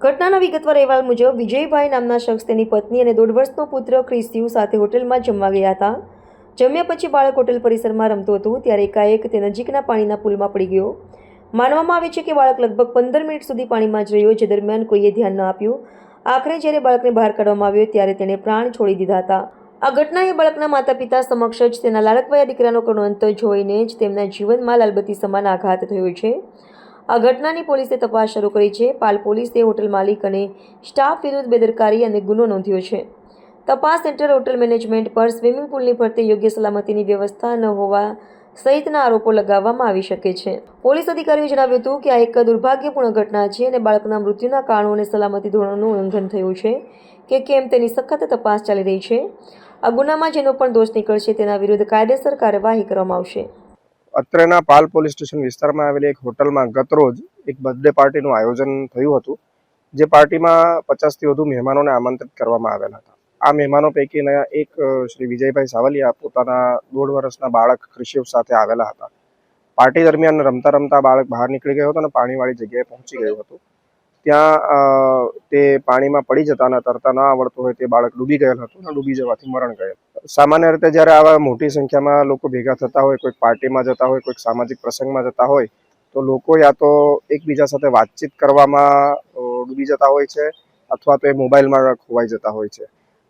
ઘટનાના વિગતવાર અહેવાલ મુજબ વિજયભાઈ નામના શખ્સ તેની પત્ની અને 1.5 વર્ષનો પુત્ર ક્રિસ્યુ સાથે હોટલમાં જમવા ગયા હતા. જમ્યા પછી બાળક હોટેલ પરિસરમાં રમતું હતું ત્યારે એકાએક તે નજીકના પાણીના પુલમાં પડી ગયો. માનવામાં આવે છે કે બાળક લગભગ 15 મિનિટ સુધી પાણીમાં જ રહ્યો, જે દરમિયાન કોઈએ ધ્યાન ન આપ્યું. આખરે જ્યારે બાળકને બહાર કાઢવામાં આવ્યો ત્યારે તેણે પ્રાણ છોડી દીધા હતા. આ ઘટનાએ બાળકના માતા પિતા સમક્ષ જ તેના લાડકવાયા દીકરાનો કરુણ અંત જોઈને જ તેમના જીવનમાં લાલબત્તી સમાન આઘાત થયો છે. આ ઘટનાની પોલીસે તપાસ શરૂ કરી છે. પાલ પોલીસે હોટલ માલિક અને સ્ટાફ વિરુદ્ધ બેદરકારી અને ગુનો નોંધ્યો છે. તપાસ હેઠળ હોટલ મેનેજમેન્ટ પર સ્વિમિંગ પુલની ફરતે યોગ્ય સલામતીની વ્યવસ્થા ન હોવા સહિતના આરોપો લગાવવામાં આવી શકે છે. પોલીસ અધિકારીઓએ જણાવ્યું હતું કે આ એક દુર્ભાગ્યપૂર્ણ ઘટના છે અને બાળકના મૃત્યુના કારણો અને સલામતી ધોરણોનું ઉલ્લંઘન થયું છે કે કેમ તેની સખત તપાસ ચાલી રહી છે. આ ગુનામાં જેનો પણ દોષ નીકળશે તેના વિરુદ્ધ કાયદેસર કાર્યવાહી કરવામાં આવશે. અત્રેના પાલ પોલીસ સ્ટેશન વિસ્તારમાં આવેલી એક હોટલમાં ગતરોજ એક બર્થડે પાર્ટીનું આયોજન થયું હતું, જે પાર્ટીમાં 50થી વધુ મહેમાનોને આમંત્રિત કરવામાં આવેલા હતા. આ મહેમાનો પૈકીના એક શ્રી વિજયભાઈ સાવલિયા પોતાના 1.5 વર્ષના બાળક ક્રિસ્યુ સાથે આવેલા હતા. પાર્ટી દરમિયાન રમતા રમતા બાળક બહાર નીકળી ગયો હતો અને પાણીવાળી જગ્યાએ પહોંચી ગયું હતું. ત્યાં તે પાણીમાં પડી જતા અને તરતા ન આવડતું હોય તે બાળક ડૂબી ગયેલ હતું અને ડૂબી જવાથી મરણ ગયેલ. સામાન્ય રીતે જ્યારે આવા મોટી સંખ્યામાં લોકો ભેગા થતા હોય, કોઈક પાર્ટીમાં જતા હોય, કોઈક સામાજિક પ્રસંગમાં જતા હોય, તો લોકો યા તો એકબીજા સાથે વાતચીત કરવામાં ડૂબી જતા હોય છે અથવા તો એ મોબાઈલમાં ખોવાઈ જતા હોય છે.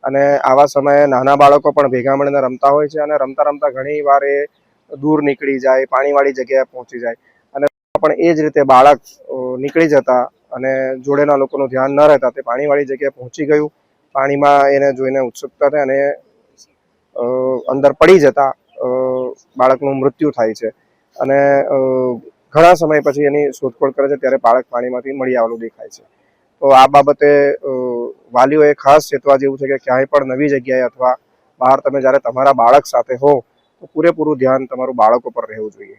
અને આવા સમયે નાના બાળકો પણ ભેગા મળીને રમતા હોય છે અને રમતા રમતા ઘણી વાર એ દૂર નીકળી જાય, પાણીવાળી જગ્યાએ પહોંચી જાય અને પણ એ જ રીતે બાળક નીકળી જતા અને જોડેના લોકોનું ધ્યાન ન રહેતા તે પાણીવાળી જગ્યાએ પહોંચી ગયું. પાણીમાં એને જોઈને ઉત્સુકતા થઈ અને અંદર પડી જતા બાળકનું મૃત્યુ થાય છે અને ઘણા સમય પછી એની શોધખોળ કરે છે ત્યારે બાળક પાણીમાંથી મળી આવેલું દેખાય છે. તો આ બાબતે વાલીઓએ ખાસ ચેતવા જેવું છે કે ક્યાંય પણ નવી જગ્યાએ અથવા બહાર તમે જ્યારે તમારા બાળક સાથે હો તો પૂરેપૂરું ધ્યાન તમારું બાળકો પર રહેવું જોઈએ.